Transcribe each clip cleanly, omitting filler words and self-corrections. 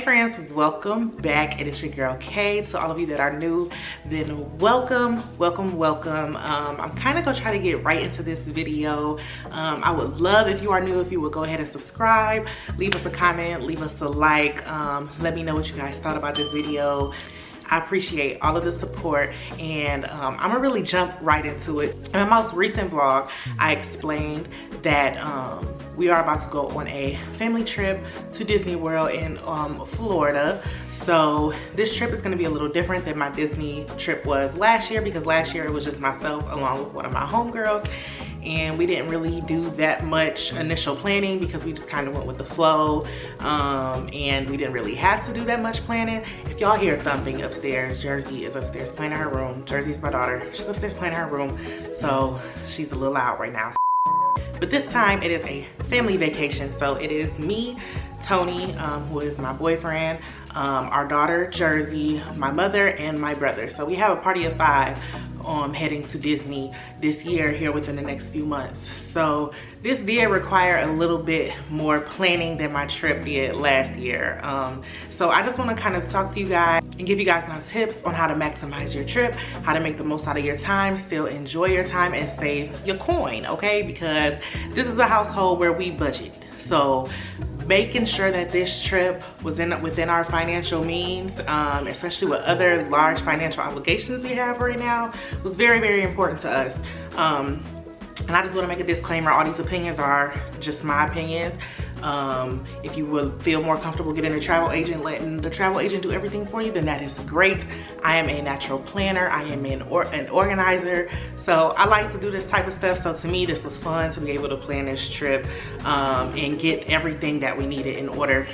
friends, welcome back. It is your girl Kay. To all of you that are new, then welcome. I'm kind of gonna try to get right into this video. I would love if you are new, if you would go ahead and subscribe, leave us a comment, leave us a like. Let me know what you guys thought about this video. I appreciate all of the support, and I'm gonna really jump right into it. In my most recent vlog, I explained that we are about to go on a family trip to Disney World in Florida. So this trip is gonna be a little different than my Disney trip was last year, because last year it was just myself along with one of my homegirls, and we didn't really do that much initial planning because we just kind of went with the flow, and we didn't really have to do that much planning. If y'all hear thumping upstairs, Jersey is upstairs playing in her room. Jersey is my daughter. She's upstairs playing in her room, so she's a little loud right now. But this time it is a family vacation, so it is me, Tony, who is my boyfriend, our daughter Jersey, my mother, and my brother. So we have a party of 5 heading to Disney this year here within the next few months. So this did require a little bit more planning than my trip did last year. So I just want to kind of talk to you guys and give you guys my tips on how to maximize your trip, how to make the most out of your time, still enjoy your time, and save your coin, okay? Because this is a household where we budget. So making sure that this trip was within our financial means, especially with other large financial obligations we have right now, was very, very important to us. And I just want to make a disclaimer, all these opinions are just my opinions. If you would feel more comfortable getting a travel agent, letting the travel agent do everything for you, then that is great. I am a natural planner. I am an organizer. So I like to do this type of stuff. So to me, this was fun to be able to plan this trip and get everything that we needed in order.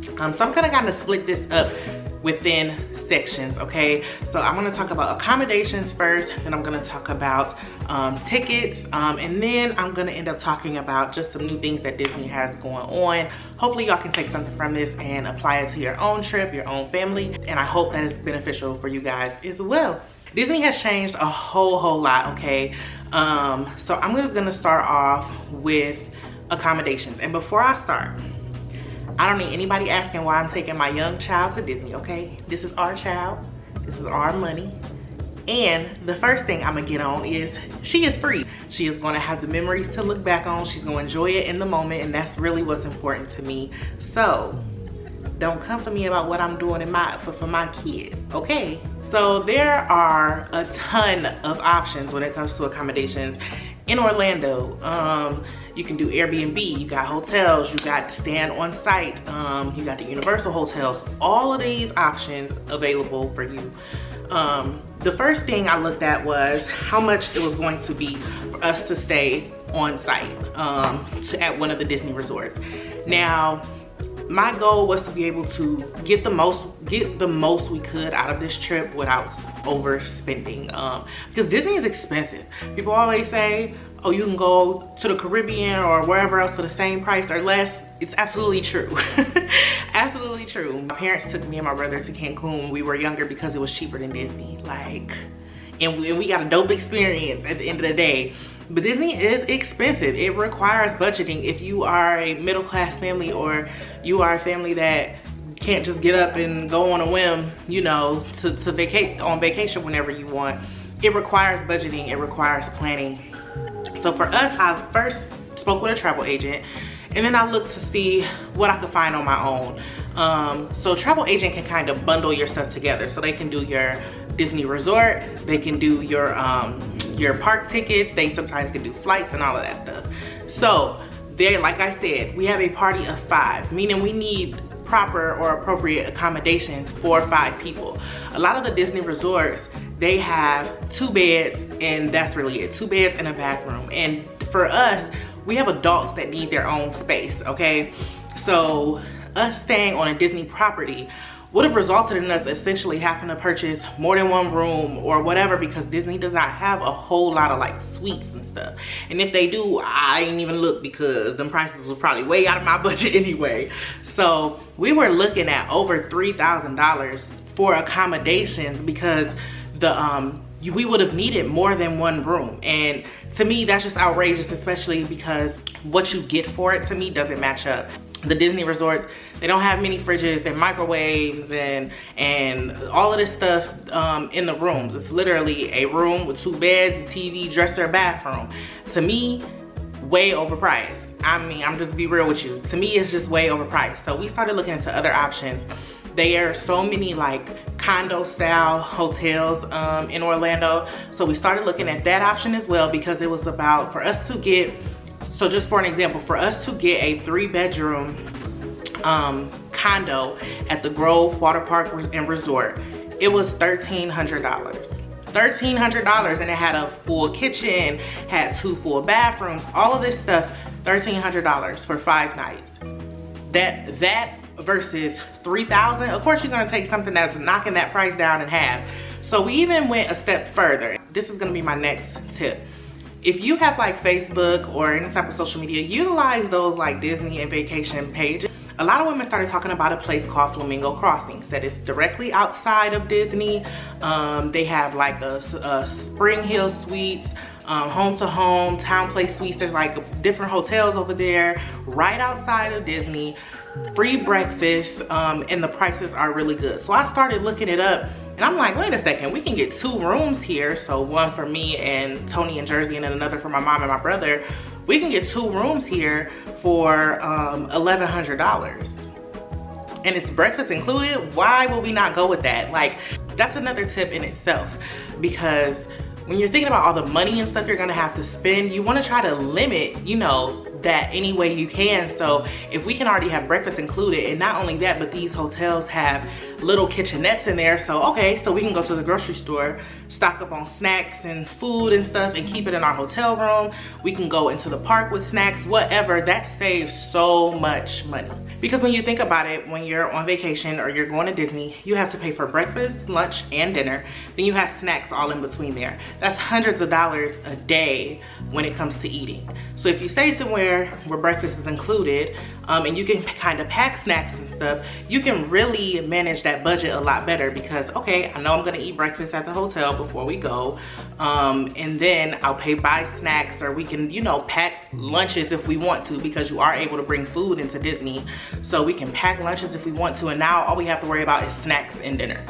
So I'm gonna split this up within sections, okay? So I'm gonna talk about accommodations first, then I'm gonna talk about tickets, and then I'm gonna end up talking about just some new things that Disney has going on. Hopefully y'all can take something from this and apply it to your own trip, your own family, and I hope that it's beneficial for you guys as well. Disney has changed a whole lot, okay? So I'm just gonna start off with accommodations. And before I start, I don't need anybody asking why I'm taking my young child to Disney, okay? This is our child, this is our money. And the first thing I'm gonna get on is she is free. She is gonna have the memories to look back on. She's gonna enjoy it in the moment, and that's really what's important to me. So don't come for me about what I'm doing for my kid, okay? So there are a ton of options when it comes to accommodations in Orlando. You can do Airbnb, you got hotels, you got stand on site, you got the Universal hotels, all of these options available for you. The first thing I looked at was how much it was going to be for us to stay on site at one of the Disney resorts. Now, my goal was to be able to get the most we could out of this trip without overspending, because Disney is expensive. People always say, oh, you can go to the Caribbean or wherever else for the same price or less. It's absolutely true. Absolutely true. My parents took me and my brother to Cancun when we were younger because it was cheaper than Disney, and we got a dope experience at the end of the day. But Disney is expensive. It requires budgeting if you are a middle-class family, or you are a family that can't just get up and go on a whim, you know, to vacate on vacation whenever you want. It requires budgeting, it requires planning. So for us, I first spoke with a travel agent, and then I looked to see what I could find on my own. So travel agent can kind of bundle your stuff together. So they can do your Disney resort, they can do your park tickets, they sometimes can do flights and all of that stuff. So there, like I said, we have a party of 5, meaning we need proper or appropriate accommodations for 5 people. A lot of the Disney resorts, they have 2 beds, and that's really it. 2 beds and a bathroom. And for us, we have adults that need their own space, okay? So us staying on a Disney property would have resulted in us essentially having to purchase more than 1 room or whatever, because Disney does not have a whole lot of suites and stuff. And if they do, I ain't even look, because them prices were probably way out of my budget anyway. So we were looking at over $3,000 for accommodations, because we would have needed more than 1 room. And to me, that's just outrageous, especially because what you get for it, to me, doesn't match up. the Disney resorts, they don't have many fridges and microwaves and all of this stuff in the rooms. It's literally a room with 2 beds, a TV, dresser, bathroom. To me, way overpriced. I mean, I'm just be real with you. To me, it's just way overpriced. So we started looking into other options. There are so many like condo style hotels in Orlando. So we started looking at that option as well, because it was about, for us to get, so just for an example, for us to get a 3-bedroom condo at the Grove Water Park and Resort, it was $1,300. $1,300, and it had a full kitchen, had 2 full bathrooms, all of this stuff, $1,300 for 5 nights. That versus $3,000, of course you're gonna take something that's knocking that price down in half. So we even went a step further. This is gonna be my next tip. If you have like Facebook or any type of social media, utilize those like Disney and vacation pages. A lot of women started talking about a place called Flamingo Crossings that is directly outside of Disney. They have like a Spring Hill Suites, Home to Home, Town Place Suites. There's like different hotels over there right outside of Disney. Free breakfast, and the prices are really good. So I started looking it up, and I'm like, wait a second, we can get 2 rooms here. So one for me and Tony in Jersey, and then another for my mom and my brother. We can get 2 rooms here for $1,100. And it's breakfast included. Why would we not go with that? Like, that's another tip in itself, because when you're thinking about all the money and stuff you're gonna have to spend, you wanna try to limit, you know, that any way you can. So if we can already have breakfast included, and not only that, but these hotels have little kitchenettes in there. So okay, so we can go to the grocery store, stock up on snacks and food and stuff, and keep it in our hotel room. We can go into the park with snacks, whatever. That saves so much money. Because when you think about it, when you're on vacation or you're going to Disney, you have to pay for breakfast, lunch, and dinner. Then you have snacks all in between there. That's hundreds of dollars a day when it comes to eating. So if you stay somewhere where breakfast is included, and you can kind of pack snacks and stuff, you can really manage that budget a lot better, because okay, I know I'm gonna eat breakfast at the hotel before we go, and then I'll buy snacks, or we can, you know, pack lunches if we want to, because you are able to bring food into Disney. So we can pack lunches if we want to, and now all we have to worry about is snacks and dinner.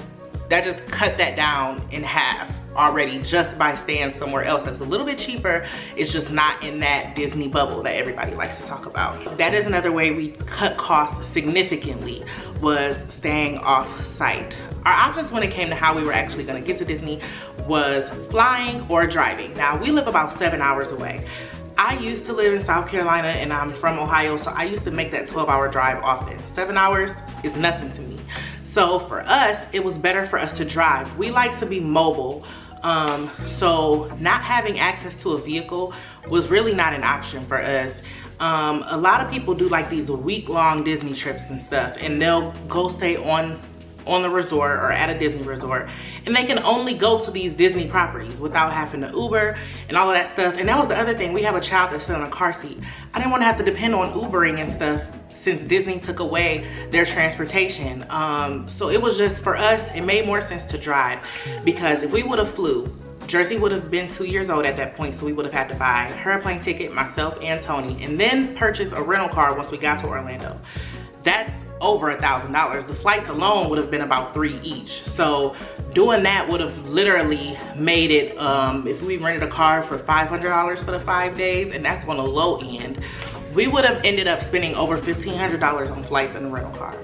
That just cut that down in half already, just by staying somewhere else that's a little bit cheaper. It's just not in that Disney bubble that everybody likes to talk about. That is another way we cut costs significantly, was staying off site. Our options when it came to how we were actually gonna get to Disney was flying or driving. Now we live about 7 hours away. I used to live in South Carolina, and I'm from Ohio, so I used to make that 12-hour drive often. 7 hours is nothing to me. So for us, it was better for us to drive. We like to be mobile. So not having access to a vehicle was really not an option for us. A lot of people do like these week-long Disney trips and stuff, and they'll go stay on the resort or at a Disney resort, and they can only go to these Disney properties without having to Uber and all of that stuff. And that was the other thing. We have a child that's still in a car seat. I didn't want to have to depend on Ubering and stuff, since Disney took away their transportation. So it was just, for us, it made more sense to drive, because if we would have flew, Jersey would have been 2 years old at that point, so we would have had to buy her a plane ticket, myself and Tony, and then purchase a rental car once we got to Orlando. That's over $1,000. The flights alone would have been about $3 each. So doing that would have literally made it, if we rented a car for $500 for the 5 days, and that's on the low end, we would have ended up spending over $1,500 on flights and a rental car.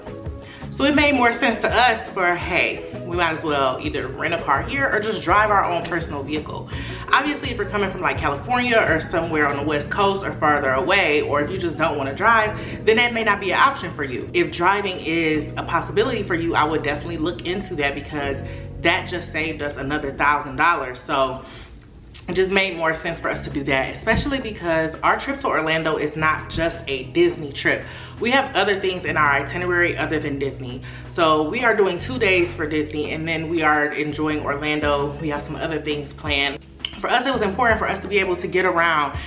So it made more sense to us for, hey, we might as well either rent a car here or just drive our own personal vehicle. Obviously, if you're coming from like California or somewhere on the West Coast or farther away, or if you just don't want to drive, then that may not be an option for you. If driving is a possibility for you, I would definitely look into that, because that just saved us another $1,000. So it just made more sense for us to do that, especially because our trip to Orlando is not just a Disney trip. We have other things in our itinerary other than Disney. So we are doing 2 days for Disney, and then we are enjoying Orlando. We have some other things planned. For us, it was important for us to be able to get around.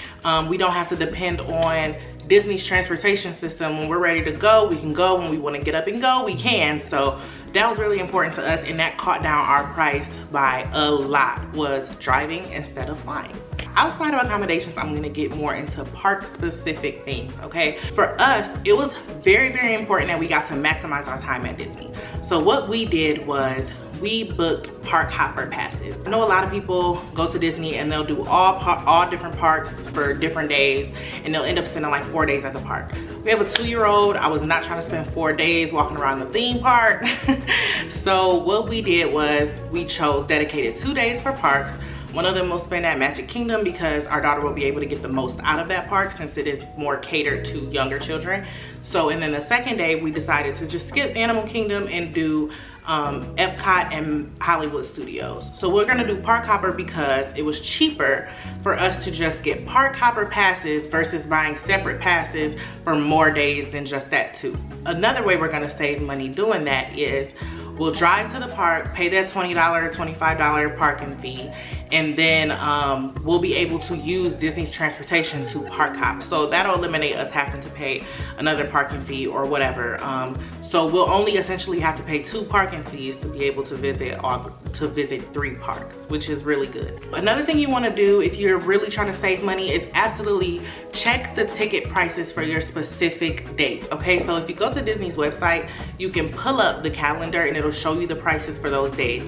We don't have to depend on Disney's transportation system. When we're ready to go, we can go. When we want to get up and go, we can. So that was really important to us, and that caught down our price by a lot, was driving instead of flying. Outside of accommodations, I'm gonna get more into park specific things, okay? For us, it was very, very important that we got to maximize our time at Disney. So what we did was we booked park hopper passes. I know a lot of people go to Disney and they'll do all different parks for different days, and they'll end up spending like 4 days at the park. We have a 2-year-old. I was not trying to spend 4 days walking around the theme park. So what we did was we chose dedicated 2 days for parks. One of them will spend at Magic Kingdom because our daughter will be able to get the most out of that park since it is more catered to younger children. So, and then the second day we decided to just skip Animal Kingdom and do Epcot and Hollywood Studios. So we're gonna do park hopper because it was cheaper for us to just get park hopper passes versus buying separate passes for more days than just that too. Another way we're gonna save money doing that is we'll drive to the park, pay that $20, $25 parking fee, and then we'll be able to use Disney's transportation to park hop. So that'll eliminate us having to pay another parking fee or whatever. So we'll only essentially have to pay 2 parking fees to be able to visit 3 parks, which is really good. Another thing you want to do if you're really trying to save money is absolutely check the ticket prices for your specific dates, okay? So if you go to Disney's website, you can pull up the calendar and it'll show you the prices for those days.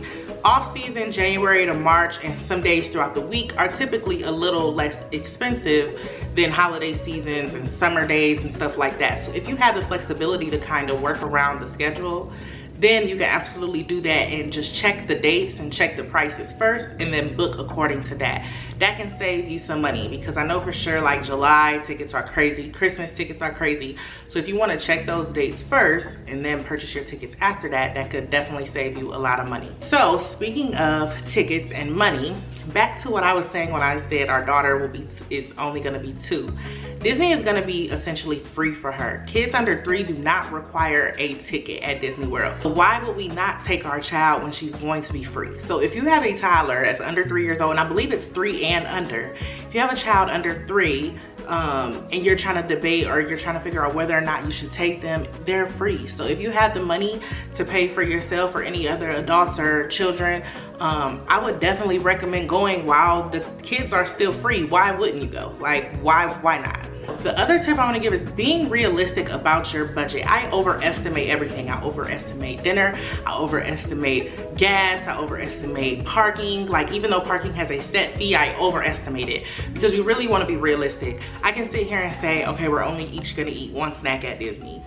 Off-season, January to March, and some days throughout the week are typically a little less expensive than holiday seasons and summer days and stuff like that. So if you have the flexibility to kind of work around the schedule, then you can absolutely do that and just check the dates and check the prices first and then book according to that. That can save you some money because I know for sure like July tickets are crazy, Christmas tickets are crazy. So if you want to check those dates first and then purchase your tickets after that, that could definitely save you a lot of money. So speaking of tickets and money, back to what I was saying when I said our daughter is only going to be 2. Disney is going to be essentially free for her. Kids under 3 do not require a ticket at Disney World. So why would we not take our child when she's going to be free? So if you have a toddler that's under 3 years old, and I believe it's 3 and under, if you have a child under 3 and you're trying to debate or you're trying to figure out whether or not you should take them, they're free. So if you have the money to pay for yourself or any other adults or children, I would definitely recommend going while the kids are still free. Why wouldn't you go? Like, why not? The other tip I want to give is being realistic about your budget. I overestimate everything. I overestimate dinner, I overestimate gas, I overestimate parking. Like, even though parking has a set fee, I overestimate it because you really want to be realistic. I can sit here and say, okay, we're only each gonna eat 1 snack at Disney.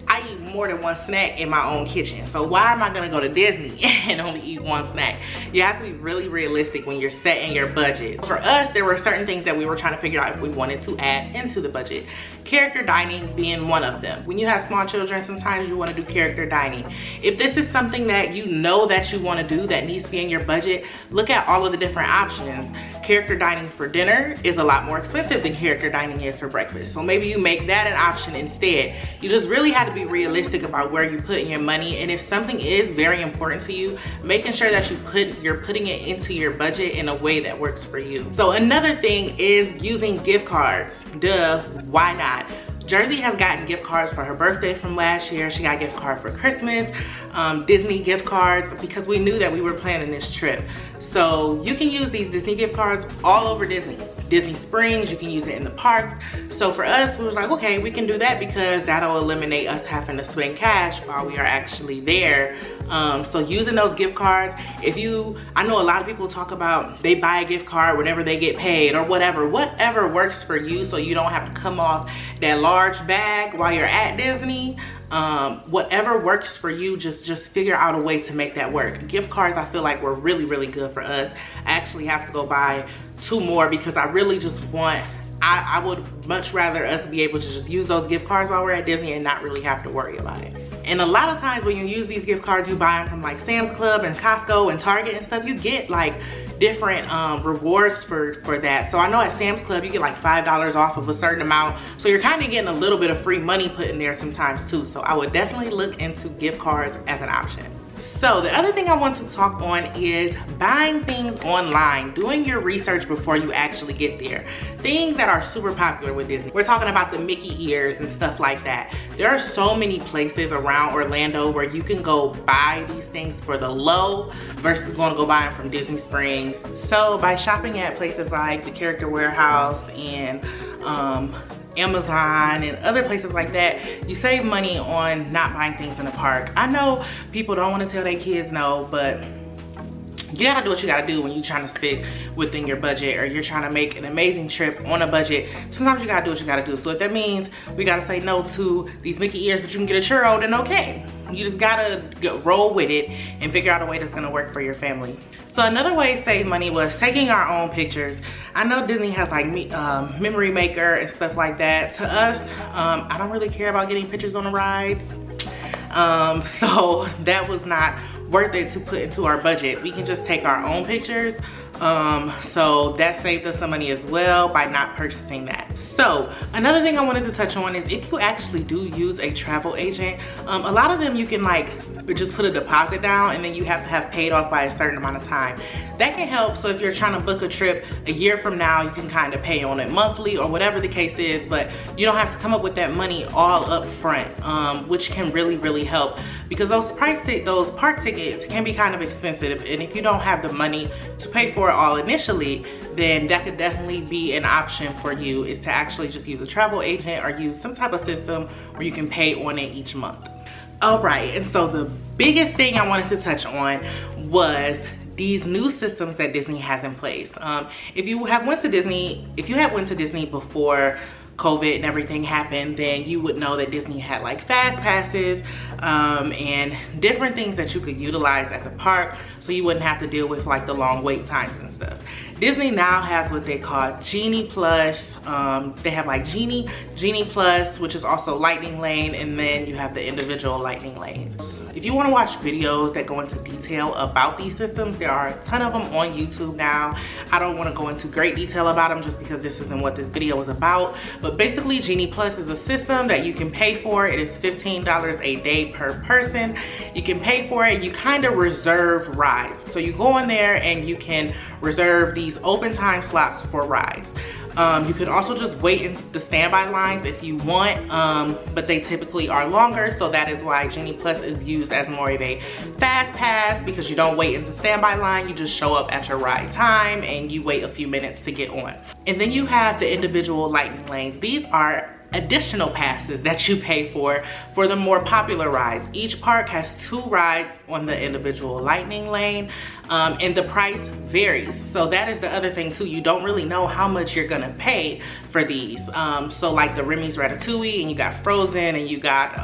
I eat more than 1 snack in my own kitchen. So why am I gonna go to Disney and only eat 1 snack? You have to be really realistic when you're setting your budget. For us, there were certain things that we were trying to figure out if we wanted to add into the budget. Character dining being one of them. When you have small children, sometimes you wanna do character dining. If this is something that you know that you wanna do that needs to be in your budget, look at all of the different options. Character dining for dinner is a lot more expensive than character dining is for breakfast. So maybe you make that an option instead. You just really have to be realistic about where you're putting your money, and if something is very important to you, making sure that you're putting it into your budget in a way that works for you. So another thing is using gift cards. Duh, why not? Jersey has gotten gift cards for her birthday from last year. She got a gift card for Christmas, Disney gift cards, because we knew that we were planning this trip. So you can use these Disney gift cards all over Disney. Disney Springs, you can use it in the parks. So for us, we was like, okay, we can do that because that'll eliminate us having to spend cash while we are actually there. So using those gift cards, I know a lot of people talk about they buy a gift card whenever they get paid or whatever works for you, so you don't have to come off that large bag while you're at Disney. Whatever works for you, just figure out a way to make that work. Gift cards, I feel like, were really, really good for us. I actually have to go buy 2 more because I really just want, I would much rather us be able to just use those gift cards while we're at Disney and not really have to worry about it. And a lot of times when you use these gift cards, you buy them from like Sam's Club and Costco and Target and stuff, you get like different rewards for that. So I know at Sam's Club you get like $5 off of a certain amount, so you're kind of getting a little bit of free money put in there sometimes too. So I would definitely look into gift cards as an option. So the other thing I want to talk on is buying things online, doing your research before you actually get there. Things that are super popular with Disney. We're talking about the Mickey ears and stuff like that. There are so many places around Orlando where you can go buy these things for the low versus going to go buy them from Disney Springs. So by shopping at places like the Character Warehouse and Amazon and other places like that, you save money on not buying things in the park. I know people don't want to tell their kids no, but you gotta do what you gotta do when you're trying to stick within your budget, or you're trying to make an amazing trip on a budget. Sometimes you gotta do what you gotta do. So if that means we gotta say no to these Mickey ears, but you can get a churro, then okay. You just gotta roll with it and figure out a way that's gonna work for your family. So another way to save money was taking our own pictures. I know Disney has like memory maker and stuff like that. To us, I don't really care about getting pictures on the rides. So that was not worth it to put into our budget. We can just take our own pictures. So that saved us some money as well by not purchasing that. So another thing I wanted to touch on is if you actually do use a travel agent, a lot of them you can like just put a deposit down and then you have to have paid off by a certain amount of time. That can help. So if you're trying to book a trip a year from now, you can kind of pay on it monthly or whatever the case is, but you don't have to come up with that money all up front, which can really help, because those park tickets can be kind of expensive, and if you don't have the money to pay for it all initially, then that could definitely be an option for you, is to actually just use a travel agent or use some type of system where you can pay on it each month. All right, and so the biggest thing I wanted to touch on was these new systems that Disney has in place. If you had went to Disney before COVID and everything happened, then you would know that Disney had like fast passes and different things that you could utilize at the park, so you wouldn't have to deal with like the long wait times and stuff. Disney now has what they call Genie Plus. They have like Genie Plus, which is also Lightning Lane, and then you have the individual Lightning Lanes. If you want to watch videos that go into detail about these systems, there are a ton of them on YouTube now. I don't want to go into great detail about them just because this isn't what this video is about. But basically, Genie Plus is a system that you can pay for. It is $15 a day per person. You can pay for it. You kind of reserve rides. So you go in there and you can reserve these open time slots for rides. You can also just wait in the standby lines if you want, but they typically are longer, so that is why Genie Plus is used as more of a fast pass, because you don't wait in the standby line, you just show up at your ride time and you wait a few minutes to get on. And then you have the individual Lightning Lanes. These are additional passes that you pay for the more popular rides. Each park has 2 rides on the individual Lightning Lane, and the price varies. So that is the other thing too. You don't really know how much you're gonna pay for these. So like the Remy's Ratatouille, and you got Frozen, and you got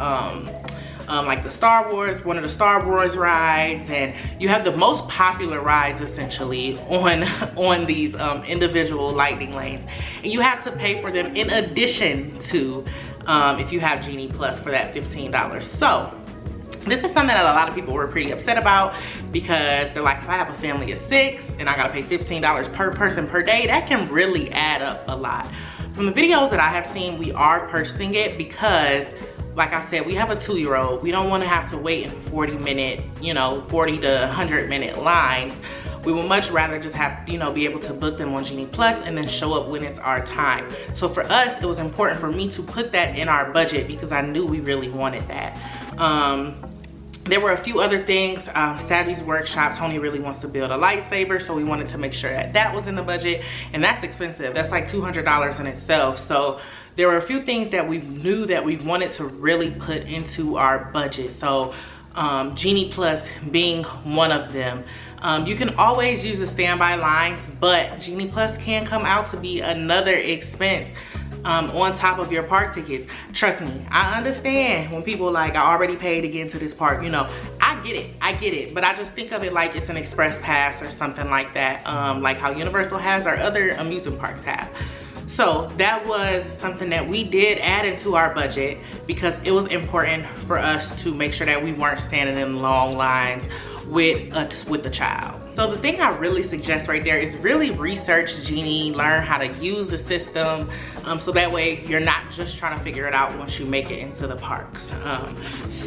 like the Star Wars, one of the Star Wars rides, and you have the most popular rides essentially on these individual Lightning Lanes, and you have to pay for them in addition to if you have Genie Plus for that $15. So this is something that a lot of people were pretty upset about, because they're like, if I have a family of 6 and I gotta pay $15 per person per day, that can really add up a lot. From the videos that I have seen, we are purchasing it because, like I said, we have a 2-year-old. We don't want to have to wait in 40-minute, 40 to 100-minute lines. We would much rather just have, be able to book them on Genie Plus and then show up when it's our time. So for us, it was important for me to put that in our budget because I knew we really wanted that. There were a few other things. Savvy's workshop, Tony really wants to build a lightsaber, so we wanted to make sure that that was in the budget, and that's expensive. That's like $200 in itself. So there were a few things that we knew that we wanted to really put into our budget. So Genie Plus being one of them. You can always use the standby lines, but Genie Plus can come out to be another expense on top of your park tickets. Trust me, I understand when people like, I already paid to get into this park, I get it, but I just think of it like it's an express pass or something like that, like how Universal has or other amusement parks have. So that was something that we did add into our budget because it was important for us to make sure that we weren't standing in long lines with the child. So the thing I really suggest right there is really research Genie, learn how to use the system, so that way you're not just trying to figure it out once you make it into the parks.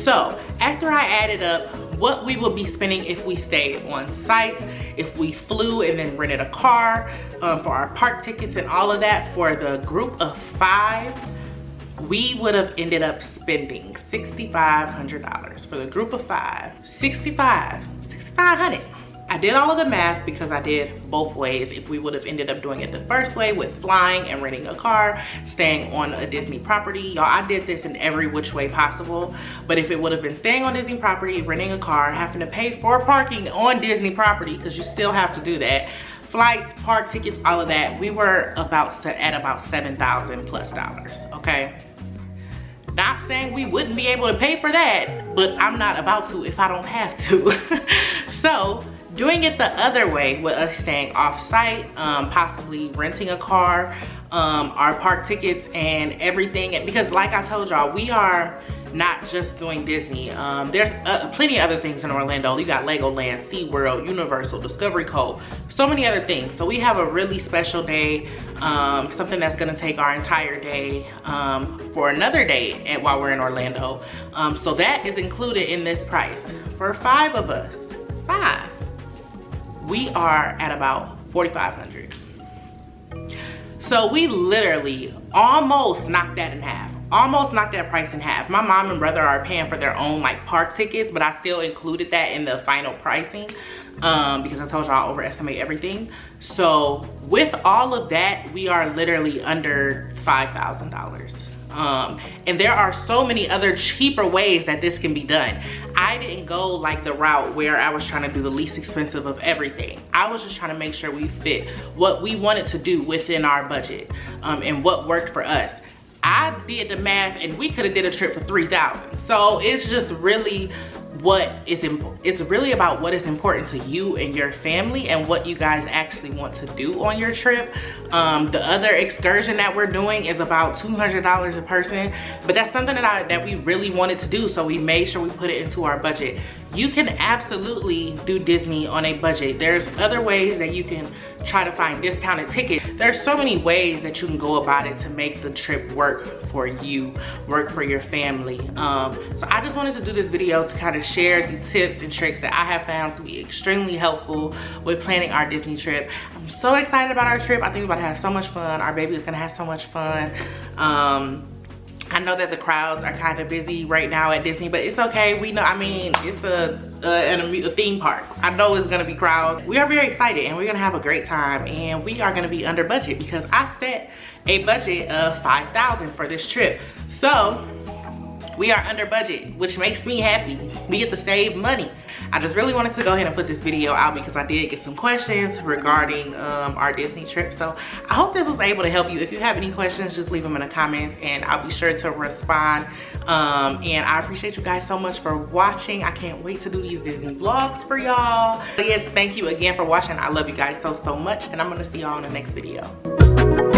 So after I added up what we will be spending if we stayed on site, if we flew and then rented a car, for our park tickets and all of that. For the group of 5, we would have ended up spending $6,500 for the group of 5. $6,500. I did all of the math because I did both ways. If we would have ended up doing it the first way with flying and renting a car, staying on a Disney property, y'all, I did this in every which way possible. But if it would have been staying on Disney property, renting a car, having to pay for parking on Disney property, because you still have to do that, flights, park tickets, all of that, we were at about $7,000 plus, okay? Not saying we wouldn't be able to pay for that, but I'm not about to if I don't have to. So doing it the other way with us staying off-site, possibly renting a car, our park tickets and everything. And because like I told y'all, we are not just doing Disney. There's plenty of other things in Orlando. You got Legoland, SeaWorld, Universal, Discovery Cove, so many other things. So we have a really special day, something that's gonna take our entire day for another day while we're in Orlando. So that is included in this price. For 5 of us, 5, we are at about $4,500. So we literally almost knocked that in half. Almost knocked that price in half. My mom and brother are paying for their own like park tickets, but I still included that in the final pricing because I told y'all I overestimate everything. So with all of that, we are literally under $5,000. And there are so many other cheaper ways that this can be done. I didn't go like the route where I was trying to do the least expensive of everything. I was just trying to make sure we fit what we wanted to do within our budget, and what worked for us. I did the math and we could have did a trip for $3,000. So it's just really it's really about what is important to you and your family and what you guys actually want to do on your trip. The other excursion that we're doing is about $200 a person, but that's something that we really wanted to do, so we made sure we put it into our budget. You can absolutely do Disney on a budget. There's other ways that you can try to find discounted tickets. There's so many ways that you can go about it to make the trip work for you, work for your family. So I just wanted to do this video to kind of share the tips and tricks that I have found to be extremely helpful with planning our Disney trip. I'm so excited about our trip. I think we're about to have so much fun. Our baby is gonna have so much fun. I know that the crowds are kind of busy right now at Disney, but it's okay. We know, I mean, it's a theme park. I know it's gonna be crowds. We are very excited and we're gonna have a great time, and we are gonna be under budget because I set a budget of $5,000 for this trip. So we are under budget, which makes me happy. We get to save money. I just really wanted to go ahead and put this video out because I did get some questions regarding our Disney trip. So I hope this was able to help you. If you have any questions, just leave them in the comments and I'll be sure to respond. And I appreciate you guys so much for watching. I can't wait to do these Disney vlogs for y'all. But yes, thank you again for watching. I love you guys so much, and I'm gonna see y'all in the next video.